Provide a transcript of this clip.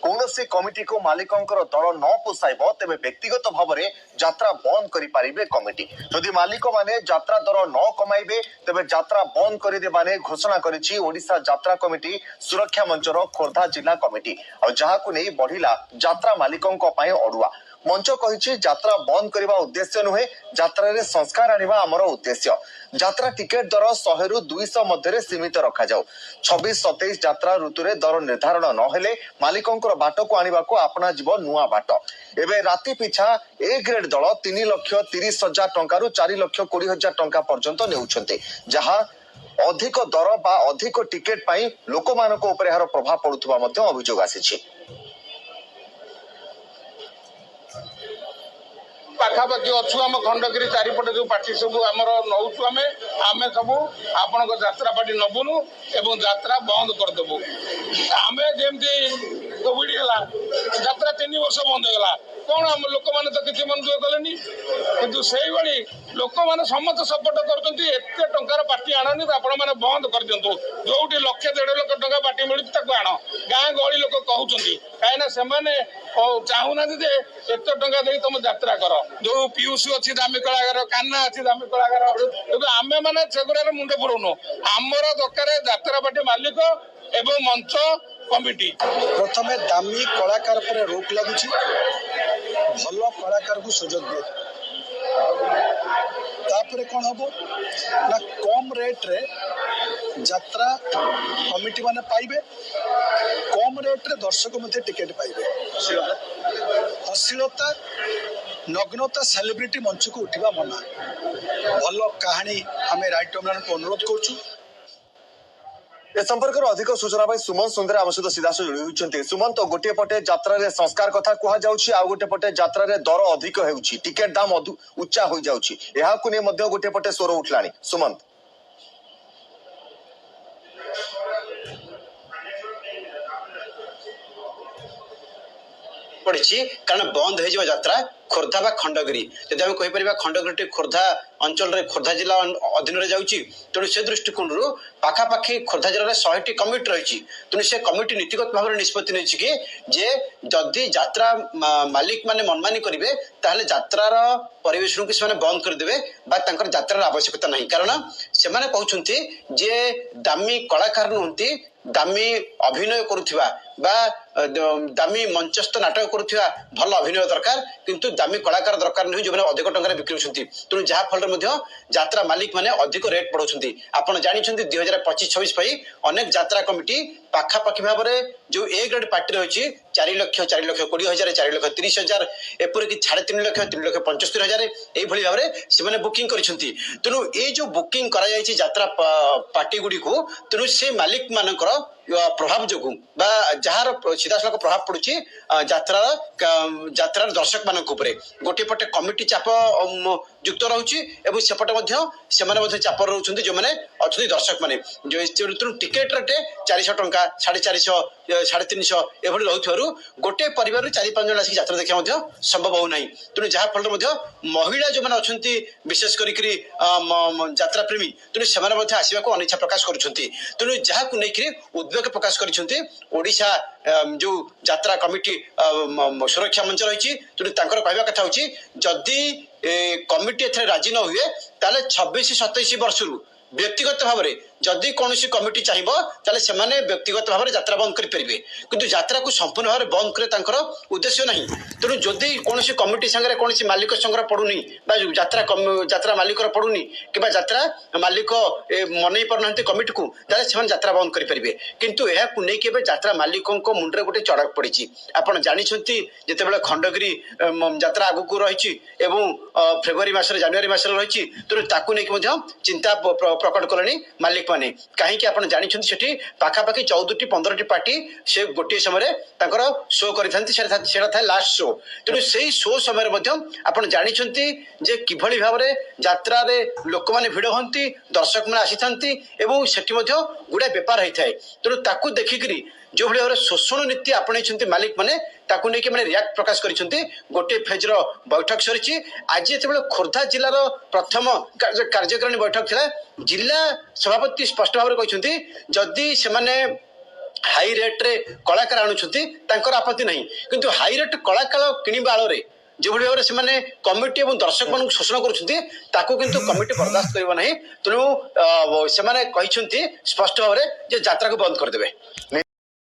कौनसी कमिटी को मालिकंकर दल न पोसाइब तेबे व्यक्तिगत भाव में यात्रा बंद करि पारिबे कमिटी। जदि मालिक माने यात्रा दर न कमाइबे तेबे यात्रा बंद करिदेबाने घोषणा करिछि ओडिशा यात्रा कमिटी सुरक्षा मंचर खोर्धा जिला कमिटी। और जहाकु नै बढ़िला यात्रा मालिकंक पय अडुआ। मंच कहिछि यात्रा बंद करने उद्देश्य नुहे, यात्रा रे संस्कार आनिबा आमर उद्देश्य। यात्रा टिकेट दर 100 रु 200 मध्य सीमित रखा जाऊ। 26-27 यात्रा ऋतु रे दर निर्धारण नहेले मालिकंकर बाट को आनिबा को आपना जीव नुआ बाट। एबे राति पिछा ए ग्रेड दल 3,30,000 टंका रु 4,20,000 टंका पर्यंत नेउछन्ते, जहां अधिक दर बा अधिक टिकेट पाई लोकमानक उपरे एहार प्रभाव पडुथबा मध्ये अभियोग आसीछि। पाखापाखि अच्छु आम खंडगिरी चारिपटे जो पार्टी सब आमर नौचु आम सब आपण यात्रा पार्टी नबुनु एवं यात्रा बंद करदेबु। आम जमी कोविड है यात्रा 3 वर्ष बंद होगा कौन आम लोक मैंने तो किसी मन दुख कले कि से लोक मैंने समस्त सपोर्ट करते टंकार पार्टी आननी आपण मैंने बंद कर दिंतु। जो 1,00,000-1,50,000 टंका पार्टी मिलूँ आण गाँ गहली लोक कहते कहीं चाहूना जे एत टंका दे तुम यात्रा कर। जो पीयूष अच्छी दामी कलाकार कान्ना अच्छी दामी कलाकार आम मैंने सेगुड़ार मुंड पुराऊनु। आमर दरकार यात्रा पार्टी मालिक एवं मंच कमिटी प्रथम दामी कलाकार पर रोक लगुच भल कलाकार को सुजोग दिए तापर कौन हम ना कम रेट रे यात्रा कमिटी माने पाइबे, कम रेट रे दर्शक मध्य टिकेट पाइबे। अश्लीलता नग्नता सेलिब्रिटी मंच को उठा मना। भल कहानी आम राइटर मान को अनुरोध करूँ। ए संपर्क अधिक सूचना सुमन सुंदर आम सहित सीधा जोड़ी। सुमन तो गोटे पटे यात्रा रे संस्कार कथा कह जाउछि, आ गोटे पटे यात्रा रे दर अधिक हेउछि, टिकेट दाम उच्चा हो जाउछि, एहाकु ने मध्य गोटे पटे स्वर उठलानी। सुमंत पड़ी कारण बंद हो यात्रा खोर्धा बा खंडगिरी जदि आम कहीपर खंडगिरी खोर्धा अंचल खोर्धा जिला अधीन जाऊँगी तेणु से दृष्टिकोण पाखापाखि खोर्धा जिले में 100टी कमिटी रही। तेणु से कमिटी नीतिगत भाव में निष्पत्ति नहीं कि जे जदि यात्रा मालिक माने मनमानी करेंगे ताहले यात्रार परिवेशन को से बंद करदे यात्रार आवश्यकता नहीं। कारण से कहते जे दामी कलाकार नुहति दामी अभिनय करुवा बा दामी मंचस्थ नाटक करुवा भल अभिनय दरकार किंतु दामी कलाकार दरकार नहीं जो अधिक टंका बिक्री होती। तेणु जहाँ फल यात्रा मालिक मैंने अधिक रेट बढ़ाऊँ। आपड़ जानते 2025-26 अनेक यात्रा कमिटी पाखापाखि भाव में जो ए ग्रेड पार्टी रही 4,00,000-4,20,000 4,30,000 एपरिक 3,50,000 3,75,000 यही भाव में से बुकिंग कर। तेणु ये जो बुकिंग कर यात्रा पार्टी गुड़ी को तेणु से मालिक मानकर प्रभाव जो जार सीधा सड़क प्रभाव पड़ुछि यात्रार दर्शक मान गोटे पटे कमिटी चाप युक्त रोचे सेपटे चाप रोचे जो मैंने अच्छा दर्शक मैंने जो टिकेट रेट 400 टंका 450 350 एभली रोथु गोटे परिवार 4-5 जन आसिक यात्रा देखा संभव होना। तेणु जहाँ फल महिला जो मैंने अच्छा विशेष करके यात्रा प्रेमी तेणु से आसवा को अनिच्छा प्रकाश करुँच। जहाँ को लेकिन उद्वेग प्रकाश करोडिशा जो यात्रा कमिटी सुरक्षा मंच रही। तेणु कहवा कथा हूँ जदि कमिटी ए राजी न हुए ताले 26-27 वर्ष व्यक्तिगत भाव में जदि कौन कमिटी चाहिए से व्यक्तिगत भाव में यात्रा बंद करेंगे किंतु यात्रा को संपूर्ण भाव में बंद करे उद्देश्य नहीं। तेणु जदि कौन कमिटी सागर कौन मालिक संगर पड़ूनी यात्रा मालिक पड़ूनी कि यात्रा मालिक मन पारना कमिटी को से यात्रा बंद करेंगे किंतु यह नहीं यात्रा मालिकों मुंडे गोटे चढ़क पड़ी। आपड़ जानते जिते खंडगिरी यात्रा आगक रही फेब्रुआरी मसरे जानुरी मसरे रही तेणु ताकू नहीं चिंता प्रकट कले मालिक माने कहीं आप जानते पाखापाखि 14-15टी पार्टी से गोटे समय शो कर लास्ट शो। तेणु से शो समय आप जानते किभली भाव में यात्रा लोक मैंने भिड़ होती दर्शक मैंने आसी था गुड़ा बेपार होता है। तेणु ताकू देखिकी जो भाई भाव शोषण नीति आपणे मालिक मैंने ताकू नहीं मैंने रियाक्ट प्रकाश करिसेंते गोटे फेजर बैठक सरी। आज जो खोर्धा जिलार प्रथम कार्यकारिणी बैठक था जिला सभापति स्पष्ट भाव में कहते जदि से ହାଇ ରେଟ୍ରେ କଳାକାର ଆଣୁଛନ୍ତି ତାଙ୍କର ଆପତ୍ତି ନାହିଁ, କିନ୍ତୁ ହାଇ ରେଟ୍ କଳାକାର କିଣିବା ଆଳରେ যেভাবে ভাবে ସେମାନେ କମିଟି ଏବଂ ଦର୍ଶକ ମାନଙ୍କୁ ଶୋଷଣ କରୁଛନ୍ତି ତାକୁ କିନ୍ତୁ କମିଟି ବରଦାସ୍ତ କରିବ ନାହିଁ। ତେଣୁ ସେମାନେ କହିଛନ୍ତି ସ୍ପଷ୍ଟ ଭାବରେ ଯେ ଯାତ୍ରାକୁ ବନ୍ଦ କରିଦେବେ।